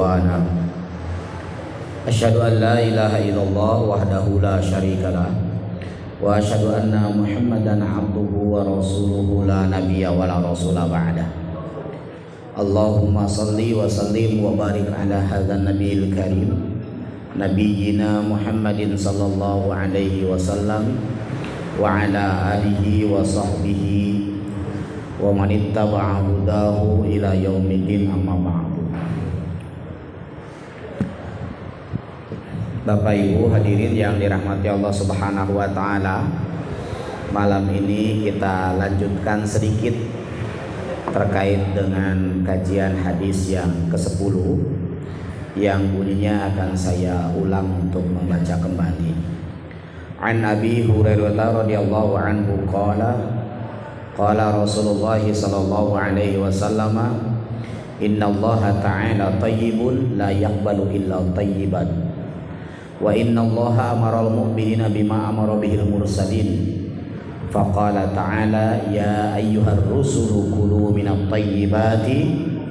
ridwana. Asyhadu an la ilaha illallah wahdahu la syarikalah wa asyhadu anna Muhammadan abduhu wa rasuluhu la nabiyya wa la rasula ba'dah. Allahumma salli wa sallim wa barik ala hadzal nabiyil karim nabiyyina Muhammadin sallallahu alaihi wasallam wa ala alihi wa sahbihi wa man ittaba'a hudahu ila yaumiddin, amma ba'du. Bapak Ibu hadirin yang dirahmati Allah Subhanahu wa taala, malam ini kita lanjutkan sedikit terkait dengan kajian hadis yang ke-10 yang bunyinya akan saya ulang untuk membaca kembali. An Abi Hurairah radhiyallahu anhu qala Rasulullah sallallahu alaihi wasallam, innallaha ta'ala thayyibun la yaqbalu illa thayyiban. Wa innallaha amaral mu'minina bima amara bihil mursalin. Faqala ta'ala ya ayyuhar rusulu kulu minat thayyibati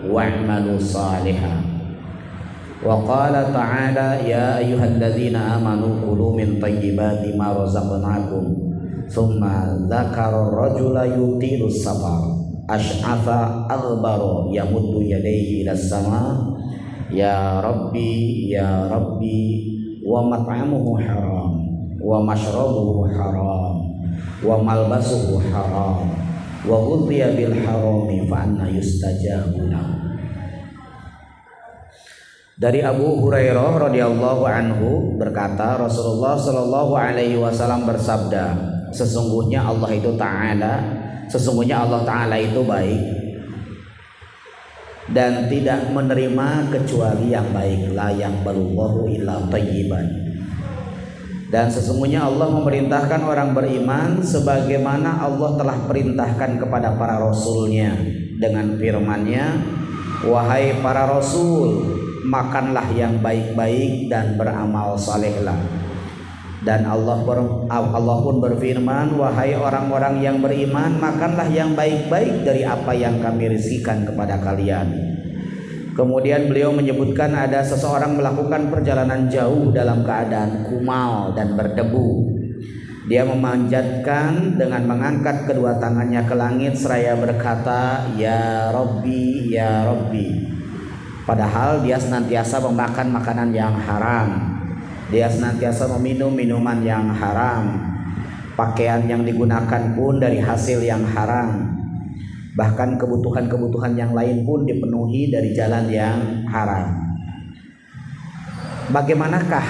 wa'malu salihan. Wa qala ta'ala ya ayyuhalladzina amanu kulu min thayyibati ma razaqnakum. Thumma dzakara ar-rajula yutilu safar ash'atha aghbara yamuddu yadayhi ila sama ya rabbi wa mat'amuhu haram wa mashrabuhu haram wa malbasuhu haram wa ghudhiya bil harami fa anna yustajabu lahu. Dari Abu Hurairah radhiyallahu anhu berkata, Rasulullah sallallahu alaihi wasallam bersabda, sesungguhnya Allah Ta'ala itu baik dan tidak menerima kecuali yang baik, la yaqbalullahu illa thayyiban. Dan sesungguhnya Allah memerintahkan orang beriman sebagaimana Allah telah perintahkan kepada para rasulnya dengan firman-Nya, wahai para rasul, makanlah yang baik-baik dan beramal salehlah. Dan Allah pun berfirman, wahai orang-orang yang beriman, makanlah yang baik-baik dari apa yang kami rizkikan kepada kalian. Kemudian beliau menyebutkan ada seseorang melakukan perjalanan jauh dalam keadaan kumal dan berdebu. Dia memanjatkan dengan mengangkat kedua tangannya ke langit seraya berkata, ya Rabbi, ya Rabbi. Padahal dia senantiasa memakan makanan yang haram, dia senantiasa meminum minuman yang haram, pakaian yang digunakan pun dari hasil yang haram, bahkan kebutuhan-kebutuhan yang lain pun dipenuhi dari jalan yang haram. Bagaimanakah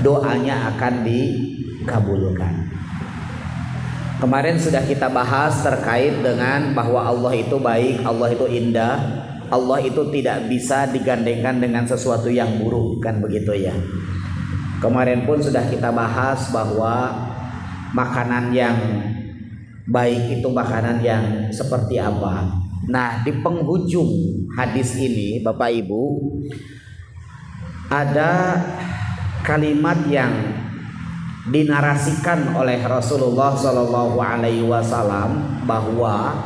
doanya akan dikabulkan? Kemarin sudah kita bahas terkait dengan bahwa Allah itu baik, Allah itu indah, Allah itu tidak bisa digandengkan dengan sesuatu yang buruk, kan begitu ya. Kemarin pun sudah kita bahas bahwa makanan yang baik itu makanan yang seperti apa. Nah, di penghujung hadis ini Bapak Ibu ada kalimat yang dinarasikan oleh Rasulullah Shallallahu Alaihi Wasallam bahwa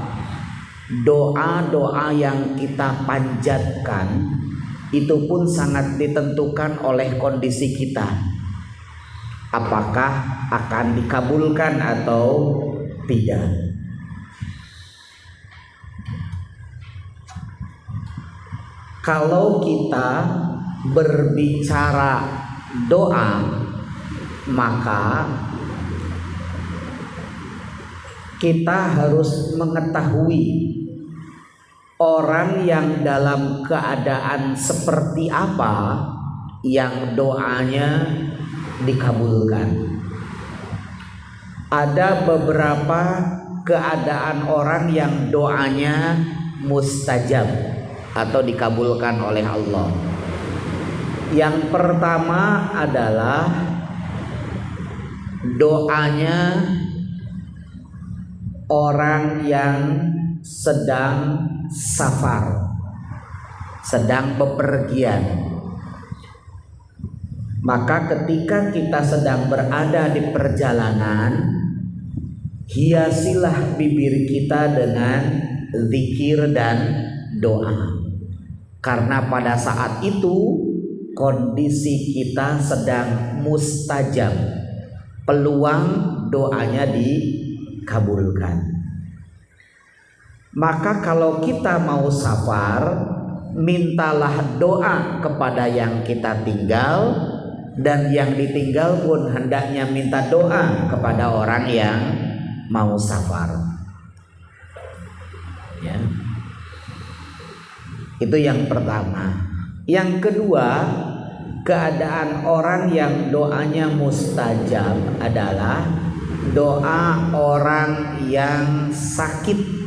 doa-doa yang kita panjatkan itu pun sangat ditentukan oleh kondisi kita, apakah akan dikabulkan atau tidak. Kalau kita berbicara doa, maka kita harus mengetahui orang yang dalam keadaan seperti apa yang doanya dikabulkan. Ada beberapa keadaan orang yang doanya mustajab atau dikabulkan oleh Allah. Yang pertama adalah doanya orang yang sedang safar, sedang bepergian. Maka ketika kita sedang berada di perjalanan, hiasilah bibir kita dengan zikir dan doa. karena pada saat itu kondisi kita sedang mustajab, peluang doanya dikabulkan. Maka kalau kita mau safar, mintalah doa kepada yang kita tinggal, dan yang ditinggal pun hendaknya minta doa kepada orang yang mau safar. Ya. Itu yang pertama. Yang kedua, keadaan orang yang doanya mustajab adalah doa orang yang sakit.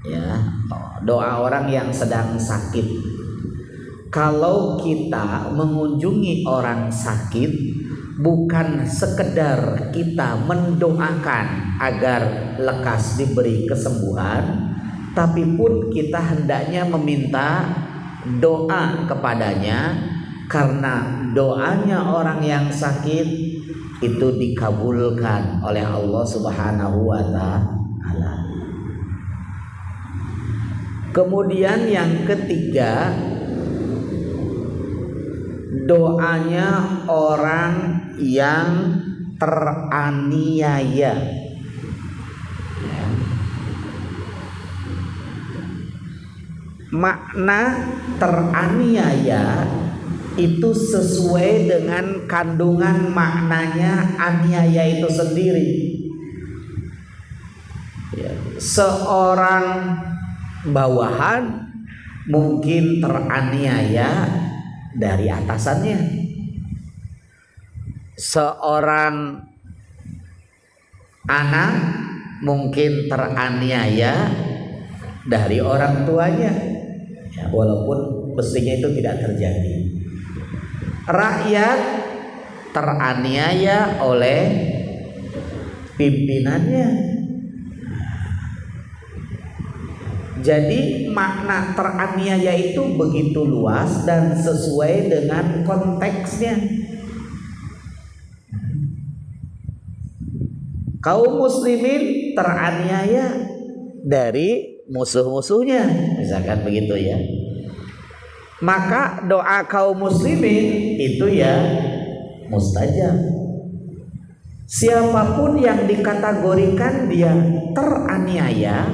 Ya, doa orang yang sedang sakit. Kalau kita mengunjungi orang sakit, bukan sekedar kita mendoakan agar lekas diberi kesembuhan, tapi pun kita hendaknya meminta doa kepadanya, karena doanya orang yang sakit itu dikabulkan oleh Allah Subhanahu wa Ta'ala. Kemudian yang ketiga, doanya orang yang teraniaya. Makna teraniaya itu sesuai dengan kandungan maknanya aniaya itu sendiri. Seorang bawahan mungkin teraniaya dari atasannya. Seorang anak mungkin teraniaya dari orang tuanya, ya, walaupun mestinya itu tidak terjadi. Rakyat teraniaya oleh pimpinannya. Jadi makna teraniaya itu begitu luas dan sesuai dengan konteksnya. Kaum muslimin teraniaya dari musuh-musuhnya, misalkan begitu ya. Maka doa kaum muslimin itu ya mustajab. Siapapun yang dikategorikan dia teraniaya,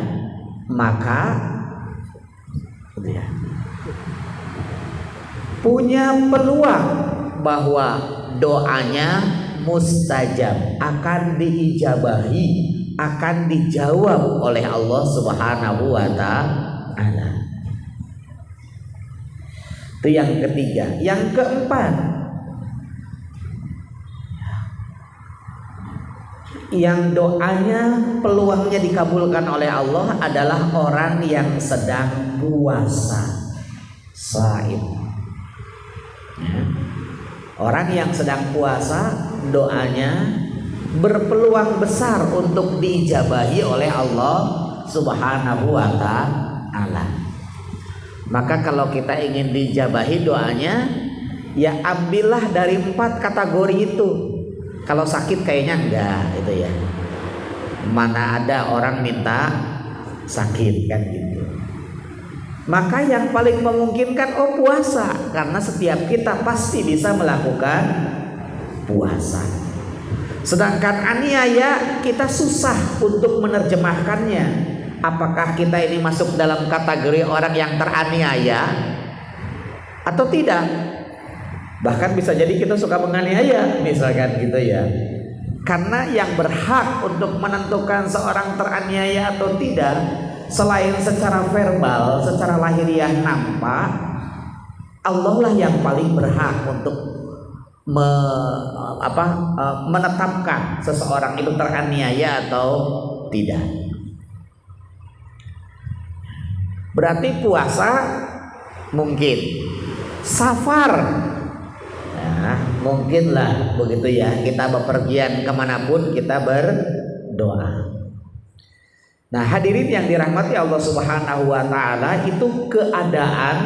maka ya, punya peluang bahwa doanya mustajab, akan diijabahi, akan dijawab oleh Allah Subhanahu wa Ta'ala. Itu yang ketiga. Yang keempat, yang doanya peluangnya dikabulkan oleh Allah adalah orang yang sedang puasa, shaim. Ya. Orang yang sedang puasa, doanya berpeluang besar untuk diijabahi oleh Allah Subhanahu wa Ta'ala. Maka kalau kita ingin diijabahi doanya, ya ambillah dari 4 kategori itu. Kalau sakit kayaknya enggak, itu ya. Mana ada orang minta sakit kan gitu. Maka yang paling memungkinkan puasa, karena setiap kita pasti bisa melakukan puasa. Sedangkan aniaya kita susah untuk menerjemahkannya. Apakah kita ini masuk dalam kategori orang yang teraniaya atau tidak? Bahkan bisa jadi kita suka menganiaya, misalkan gitu ya. Karena yang berhak untuk menentukan seorang teraniaya atau tidak, selain secara verbal, secara lahiriah nampak, Allah lah yang paling berhak untuk menetapkan seseorang itu teraniaya atau tidak. Berarti puasa mungkin, safar mungkinlah begitu ya, kita bepergian kemanapun kita berdoa. Nah hadirin yang dirahmati Allah Subhanahu wa Ta'ala, itu keadaan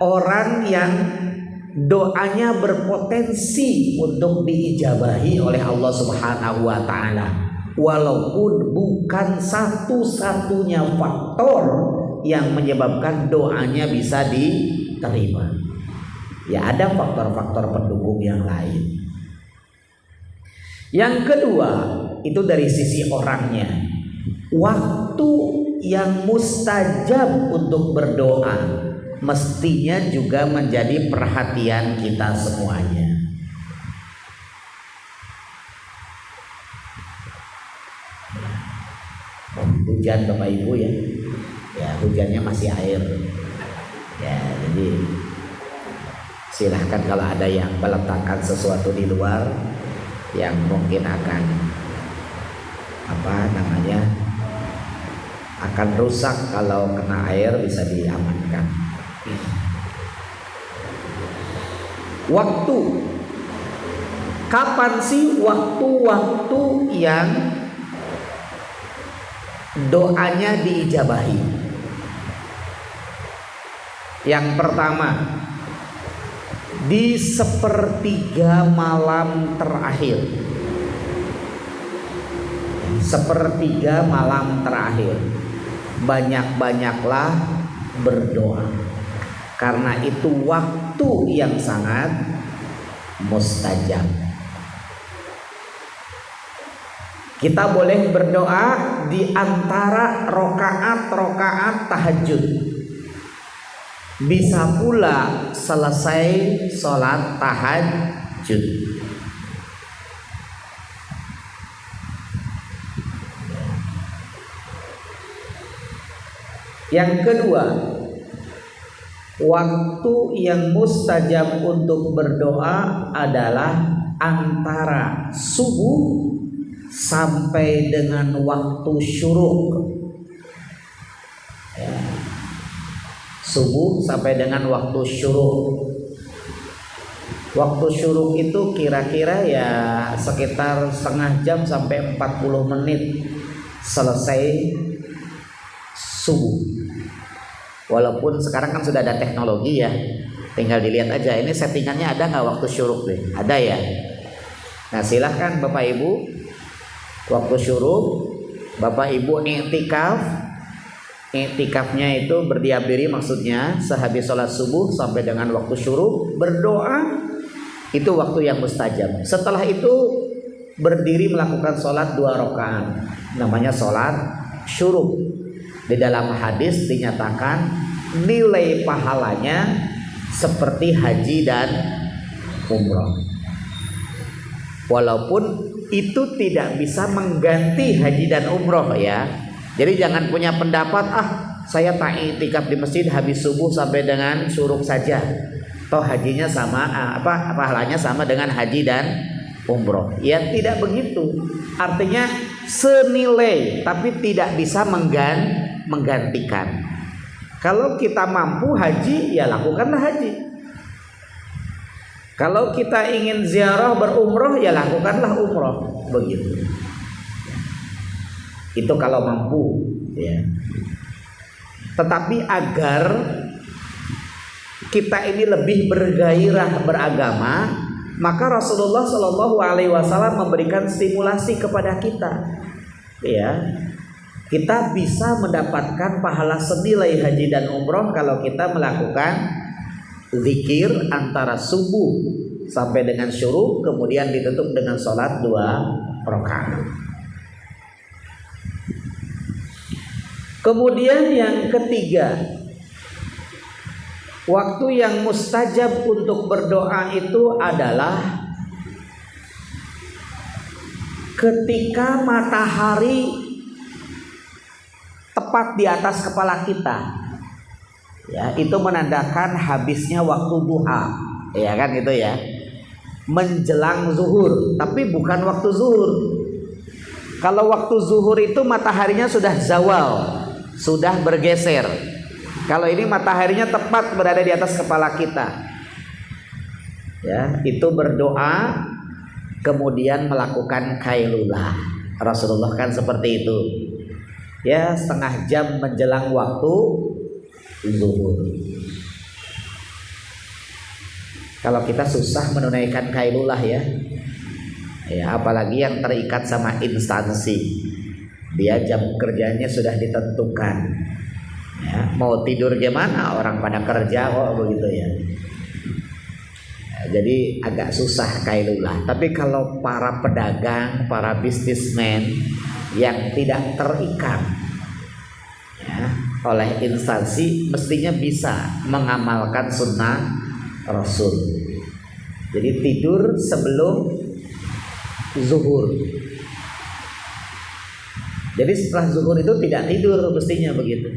orang yang doanya berpotensi untuk diijabahi oleh Allah Subhanahu wa Ta'ala, walaupun bukan satu-satunya faktor yang menyebabkan doanya bisa diterima. Ya ada faktor-faktor pendukung yang lain. Yang kedua itu dari sisi orangnya. Waktu yang mustajab untuk berdoa mestinya juga menjadi perhatian kita semuanya. Hujan Bapak Ibu ya, hujannya masih air ya, jadi silahkan kalau ada yang meletakkan sesuatu di luar yang mungkin akan akan rusak kalau kena air, bisa diamankan. Waktu, kapan sih waktu-waktu yang doanya diijabahi? Yang pertama, di sepertiga malam terakhir. Sepertiga malam terakhir, banyak-banyaklah berdoa, karena itu waktu yang sangat mustajab. Kita boleh berdoa di antara rokaat-rokaat tahajud. Bisa pula selesai sholat tahajud. Yang kedua, waktu yang mustajab untuk berdoa adalah antara subuh sampai dengan waktu syuruk. Subuh sampai dengan waktu syuruk. Waktu syuruk itu kira-kira ya sekitar setengah jam sampai 40 menit selesai subuh. Walaupun sekarang kan sudah ada teknologi ya, tinggal dilihat aja ini settingannya ada nggak waktu syuruk deh, ada ya. Nah silahkan Bapak Ibu, waktu syuruk Bapak Ibu iktikafnya itu berdiam diri, maksudnya sehabis sholat subuh sampai dengan waktu syuruk berdoa, itu waktu yang mustajab. Setelah itu berdiri melakukan sholat 2 rakaat, namanya sholat syuruk. Di dalam hadis dinyatakan nilai pahalanya seperti haji dan umroh. Walaupun itu tidak bisa mengganti haji dan umroh ya. Jadi jangan punya pendapat saya tak iktikaf di masjid habis subuh sampai dengan syuruk saja, toh hajinya sama, pahalanya sama dengan haji dan umroh. Ya tidak begitu. Artinya senilai tapi tidak bisa menggantikan. Kalau kita mampu haji, ya lakukanlah haji. Kalau kita ingin ziarah berumroh, ya lakukanlah umroh. Begitu. Itu kalau mampu ya. Tetapi agar kita ini lebih bergairah beragama, maka Rasulullah SAW memberikan stimulasi kepada kita ya. Kita bisa mendapatkan pahala senilai haji dan umroh kalau kita melakukan zikir antara subuh sampai dengan syuruk, kemudian ditutup dengan sholat 2 rakaat. Kemudian yang ketiga, waktu yang mustajab untuk berdoa itu adalah ketika matahari tepat di atas kepala kita. Ya, itu menandakan habisnya waktu duha. Ya kan gitu ya. Menjelang zuhur, tapi bukan waktu zuhur. Kalau waktu zuhur itu mataharinya sudah zawal, sudah bergeser. Kalau ini mataharinya tepat berada di atas kepala kita. Ya, itu berdoa kemudian melakukan qailulah. Rasulullah kan seperti itu. Ya, setengah jam menjelang waktu zuhur. Kalau kita susah menunaikan qailulah ya, apalagi yang terikat sama instansi, dia jam kerjanya sudah ditentukan. Ya, mau tidur gimana, orang pada kerja kok begitu ya. Jadi agak susah kailulah. Tapi kalau para pedagang, para bisnismen yang tidak terikat ya, oleh instansi, mestinya bisa mengamalkan sunnah Rasul. Jadi tidur sebelum zuhur. Jadi setelah zuhur itu tidak tidur, mestinya begitu.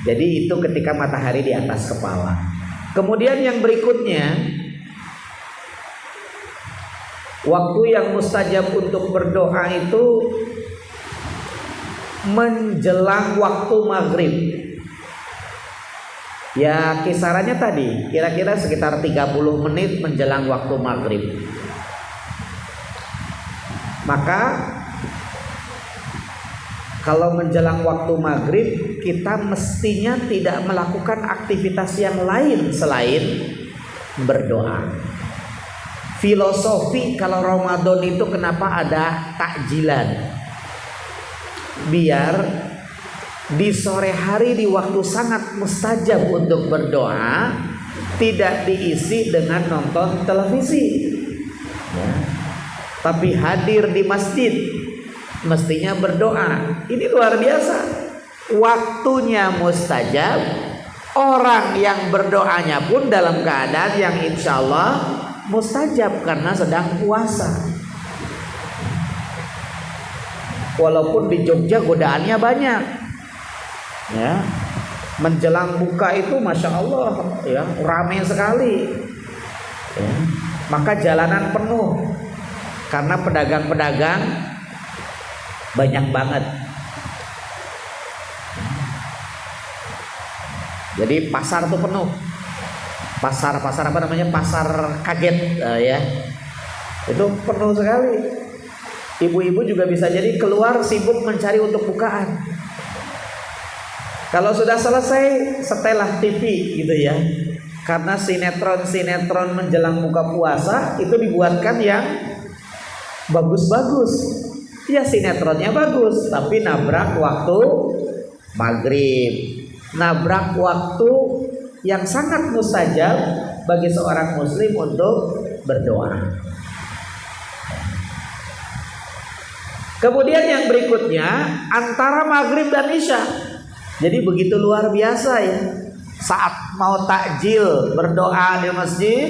Jadi itu ketika matahari di atas kepala. Kemudian yang berikutnya, waktu yang mustajab untuk berdoa itu menjelang waktu maghrib. Ya kisarannya tadi kira-kira sekitar 30 menit menjelang waktu maghrib. Maka kalau menjelang waktu maghrib, kita mestinya tidak melakukan aktivitas yang lain selain berdoa. Filosofi kalau Ramadan itu kenapa ada takjilan? Biar di sore hari di waktu sangat mustajab untuk berdoa tidak diisi dengan nonton televisi ya. Tapi hadir di masjid, mestinya berdoa. Ini luar biasa. Waktunya mustajab. Orang yang berdoanya pun dalam keadaan yang insya Allah mustajab karena sedang puasa. Walaupun di Jogja godaannya banyak ya. Menjelang buka itu Masya Allah ya, ramai sekali ya. Maka jalanan penuh karena pedagang-pedagang banyak banget. Jadi pasar tuh penuh. Pasar apa namanya? Pasar kaget ya. Itu penuh sekali. Ibu-ibu juga bisa jadi keluar sibuk mencari untuk bukaan. Kalau sudah selesai setelah TV gitu ya. Karena sinetron menjelang buka puasa itu dibuatkan yang bagus-bagus. Ya sinetronnya bagus, tapi nabrak waktu maghrib, nabrak waktu yang sangat mustajab bagi seorang muslim untuk berdoa. Kemudian yang berikutnya antara maghrib dan isya. Jadi begitu luar biasa ya. Saat mau takjil berdoa di masjid,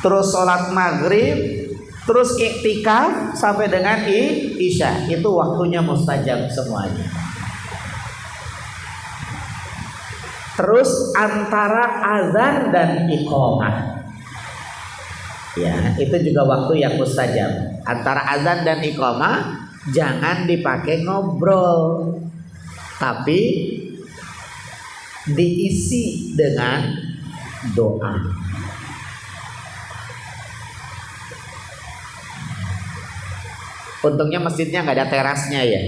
terus sholat maghrib, terus iktikaf sampai dengan isya. Itu waktunya mustajab semuanya. Terus antara azan dan iqamah, ya itu juga waktu yang mustajab. Antara azan dan iqamah jangan dipakai ngobrol, tapi diisi dengan doa. Untungnya masjidnya nggak ada terasnya ya.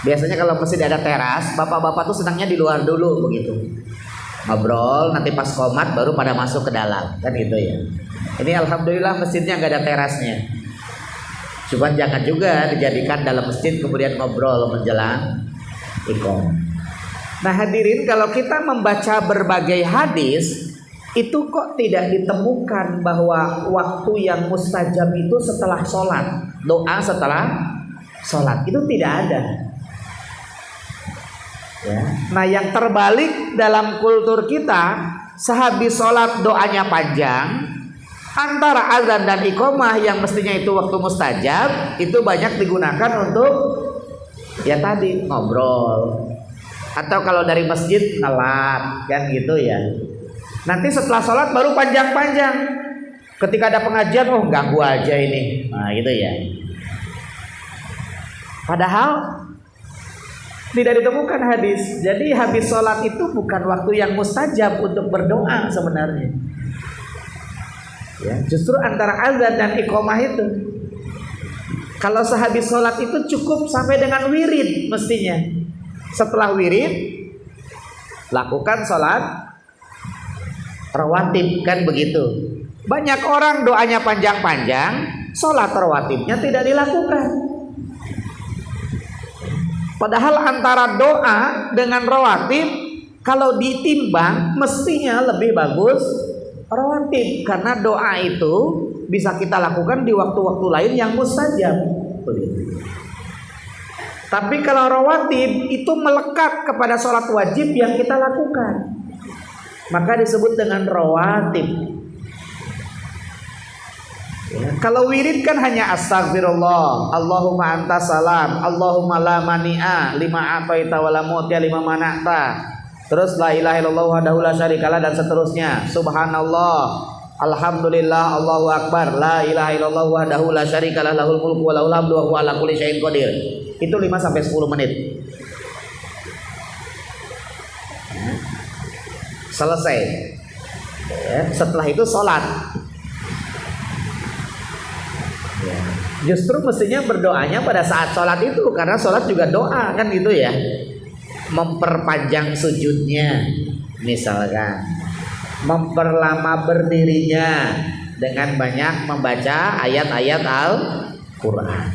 Biasanya kalau masjid ada teras, bapak-bapak tuh senangnya di luar dulu begitu. Ngobrol, nanti pas qomat baru pada masuk ke dalam, kan gitu ya. Ini alhamdulillah masjidnya nggak ada terasnya. Cuman jangan juga dijadikan dalam masjid kemudian ngobrol menjelang iqamah. Nah hadirin, kalau kita membaca berbagai hadis, itu kok tidak ditemukan bahwa waktu yang mustajab itu setelah sholat, doa setelah sholat, itu tidak ada ya. Nah yang terbalik dalam kultur kita, sehabis sholat doanya panjang, antara azan dan iqamah yang mestinya itu waktu mustajab, itu banyak digunakan untuk ya tadi ngobrol, atau kalau dari masjid ngelat kan gitu ya. Nanti setelah sholat baru panjang-panjang. Ketika ada pengajian, oh ganggu aja ini. Nah gitu ya. Padahal tidak ditemukan hadis. Jadi habis sholat itu bukan waktu yang mustajab untuk berdoa sebenarnya. Ya, justru antara azan dan iqamah itu. Kalau sehabis sholat itu cukup sampai dengan wirid mestinya. Setelah wirid, lakukan sholat rawatib, kan begitu. Banyak orang doanya panjang-panjang, sholat rawatibnya tidak dilakukan. Padahal antara doa dengan rawatib kalau ditimbang mestinya lebih bagus rawatib, karena doa itu bisa kita lakukan di waktu-waktu lain yang mustajab. Tapi kalau rawatib itu melekat kepada sholat wajib yang kita lakukan, maka disebut dengan rawatib. Ya, kalau wirid kan hanya astagfirullah, Allahumma anta salam, Allahumma la mani'a lima ataita wa la mu'tiya lima mana'ta. Terus la ilaha illallah wahdahu la syarikalah dan seterusnya. Subhanallah, alhamdulillah, Allahu akbar, la ilaha illallah wahdahu la syarikalah, lahul mulku wa lahul hamdu wa huwa ala kulli syai'in qadir. Itu 5 sampai 10 menit. Selesai. Ya, setelah itu sholat. Ya, justru mestinya berdoanya pada saat sholat itu, karena sholat juga doa kan gitu ya. Memperpanjang sujudnya, misalkan memperlama berdirinya dengan banyak membaca ayat-ayat Al-Quran.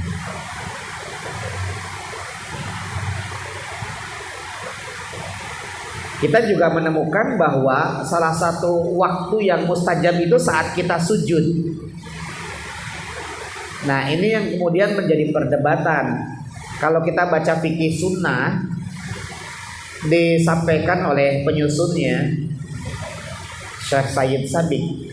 Kita juga menemukan bahwa salah satu waktu yang mustajab itu saat kita sujud. Nah, ini yang kemudian menjadi perdebatan. Kalau kita baca fikih sunnah, disampaikan oleh penyusunnya Syekh Sayyid Sabiq,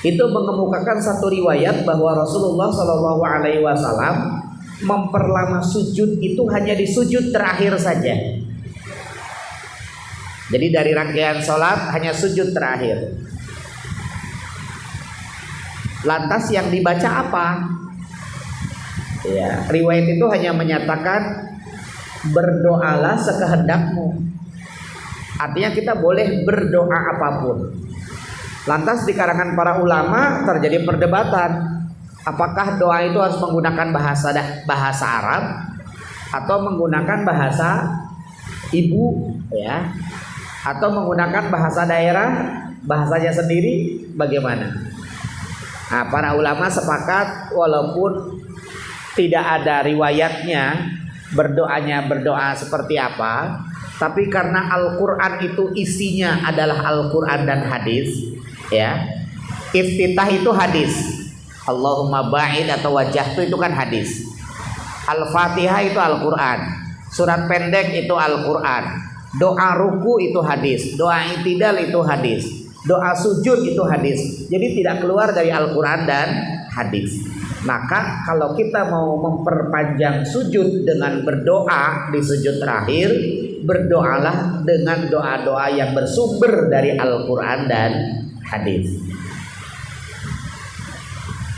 itu mengemukakan satu riwayat bahwa Rasulullah SAW memperlama sujud itu hanya di sujud terakhir saja. Jadi dari rangkaian sholat hanya sujud terakhir. Lantas yang dibaca apa? Ya, riwayat itu hanya menyatakan berdoalah sekehendakmu. Artinya kita boleh berdoa apapun. Lantas di kalangan para ulama terjadi perdebatan, apakah doa itu harus menggunakan bahasa Arab atau menggunakan bahasa ibu, ya, atau menggunakan bahasa daerah, bahasanya sendiri, bagaimana? Nah, para ulama sepakat walaupun tidak ada riwayatnya berdoanya berdoa seperti apa, tapi karena Al-Quran itu isinya adalah Al-Quran dan hadis, ya. Iftitah itu hadis, Allahumma ba'id atau wajahtu itu kan hadis. Al-Fatihah itu Al-Quran, surat pendek itu Al-Quran, doa ruku itu hadis, doa i'tidal itu hadis, doa sujud itu hadis. Jadi tidak keluar dari Al-Quran dan hadis. Maka kalau kita mau memperpanjang sujud dengan berdoa di sujud terakhir, berdoalah dengan doa-doa yang bersumber dari Al-Quran dan hadis.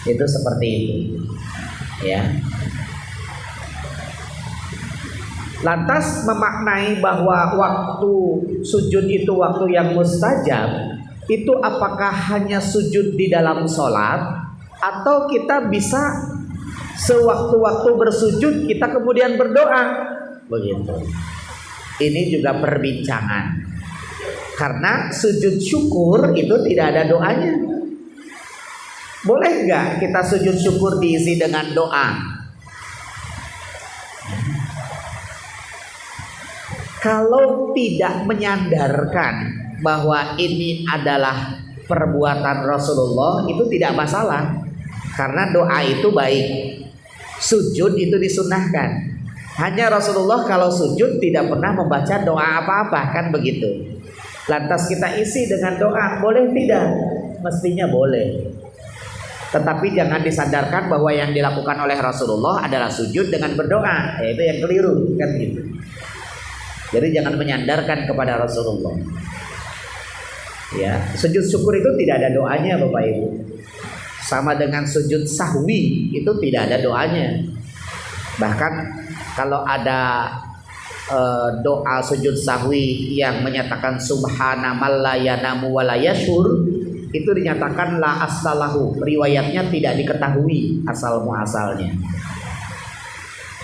Itu seperti itu, ya. Lantas memaknai bahwa waktu sujud itu waktu yang mustajab, itu apakah hanya sujud di dalam sholat, atau kita bisa sewaktu-waktu bersujud kita kemudian berdoa, begitu. Ini juga perbincangan, karena sujud syukur itu tidak ada doanya. Boleh nggak kita sujud syukur diisi dengan doa? Kalau tidak menyandarkan bahwa ini adalah perbuatan Rasulullah, itu tidak masalah, karena doa itu baik. Sujud itu disunnahkan. Hanya Rasulullah kalau sujud tidak pernah membaca doa apa-apa, kan begitu. Lantas kita isi dengan doa, boleh tidak? Mestinya boleh. Tetapi jangan disandarkan bahwa yang dilakukan oleh Rasulullah adalah sujud dengan berdoa. Itu yang keliru, kan gitu. Jadi jangan menyandarkan kepada Rasulullah. Ya, sujud syukur itu tidak ada doanya, Bapak Ibu. Sama dengan sujud sahwi itu tidak ada doanya. Bahkan kalau ada doa sujud sahwi yang menyatakan subhana man la yanamu wa la yashur, itu dinyatakan la aslahu, riwayatnya tidak diketahui asal muasalnya.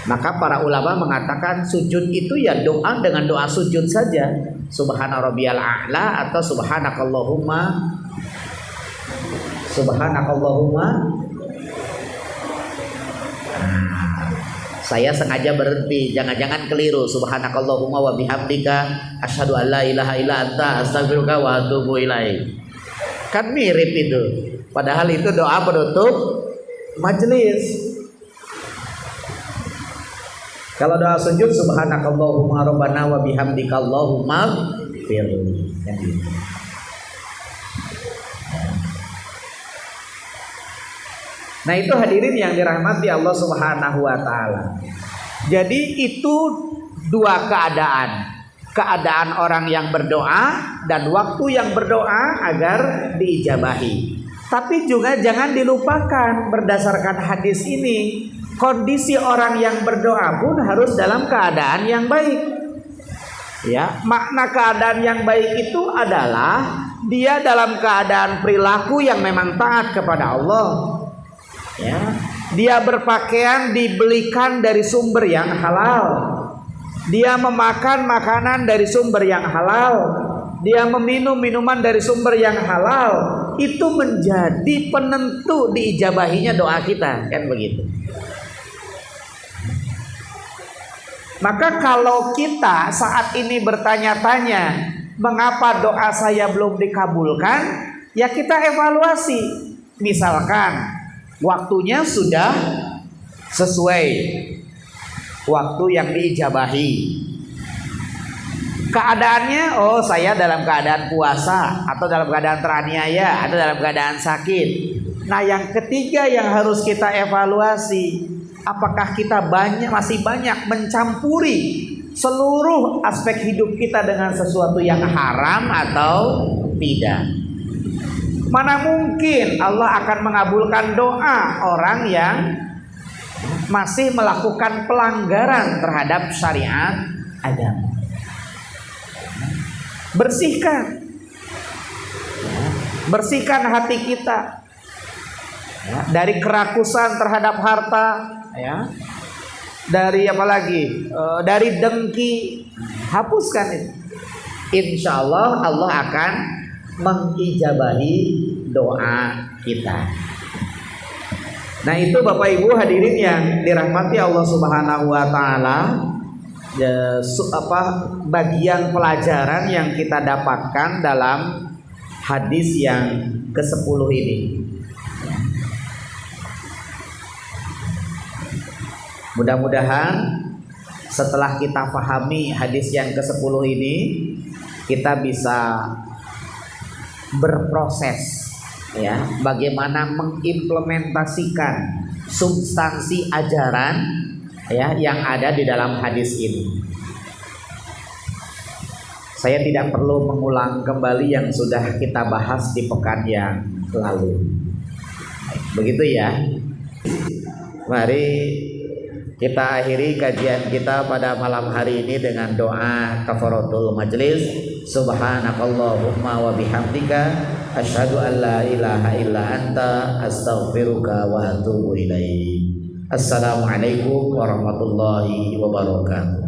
Maka para ulama mengatakan sujud itu ya doa dengan doa sujud saja, subhana rabbiyal a'la atau subhanakallahumma Saya sengaja berhenti, jangan-jangan keliru. Subhanakallahumma wa bihamdika asyhadu an la ilaha illa anta astaghfiruka wa atubu ilaik. Kan mirip itu. Padahal itu doa penutup majelis. Kalau doa sujud subhanakallahumma rabbana wa bihamdika allahumma firli. Nah itu hadirin yang dirahmati Allah Subhanahu wa ta'ala. Jadi itu dua keadaan. Keadaan orang yang berdoa dan waktu yang berdoa agar diijabahi. Tapi juga jangan dilupakan berdasarkan hadis ini, kondisi orang yang berdoa pun harus dalam keadaan yang baik. Ya, makna keadaan yang baik itu adalah dia dalam keadaan perilaku yang memang taat kepada Allah. Ya, dia berpakaian dibelikan dari sumber yang halal. Dia memakan makanan dari sumber yang halal. Dia meminum minuman dari sumber yang halal. Itu menjadi penentu diijabahinya doa kita, kan begitu. Maka kalau kita saat ini bertanya-tanya, mengapa doa saya belum dikabulkan? Ya kita evaluasi. Misalkan waktunya sudah sesuai waktu yang diijabahi. Keadaannya, oh saya dalam keadaan puasa, atau dalam keadaan teraniaya, atau dalam keadaan sakit. Nah yang ketiga yang harus kita evaluasi, apakah kita masih banyak mencampuri seluruh aspek hidup kita dengan sesuatu yang haram atau tidak. Mana mungkin Allah akan mengabulkan doa orang yang masih melakukan pelanggaran terhadap syariat agama. Bersihkan hati kita dari kerakusan terhadap harta, dari apa lagi, dari dengki. Hapuskan itu. Insya Allah Allah akan mengijabahi doa kita. Nah itu Bapak Ibu hadirin yang dirahmati Allah Subhanahu wa ta'ala, bagian pelajaran yang kita dapatkan dalam hadis yang ke-10 ini. Mudah-mudahan setelah kita pahami hadis yang ke-10 ini, kita bisa berproses bagaimana mengimplementasikan substansi ajaran yang ada di dalam hadis ini. Saya tidak perlu mengulang kembali yang sudah kita bahas di pekan yang lalu. Begitu ya. Mari kita akhiri kajian kita pada malam hari ini dengan doa kafaratul majlis. Subhanakallahumma wa bihamdika asyhadu an la ilaha illa anta astaghfiruka wa atubu ilaik. Assalamualaikum warahmatullahi wabarakatuh.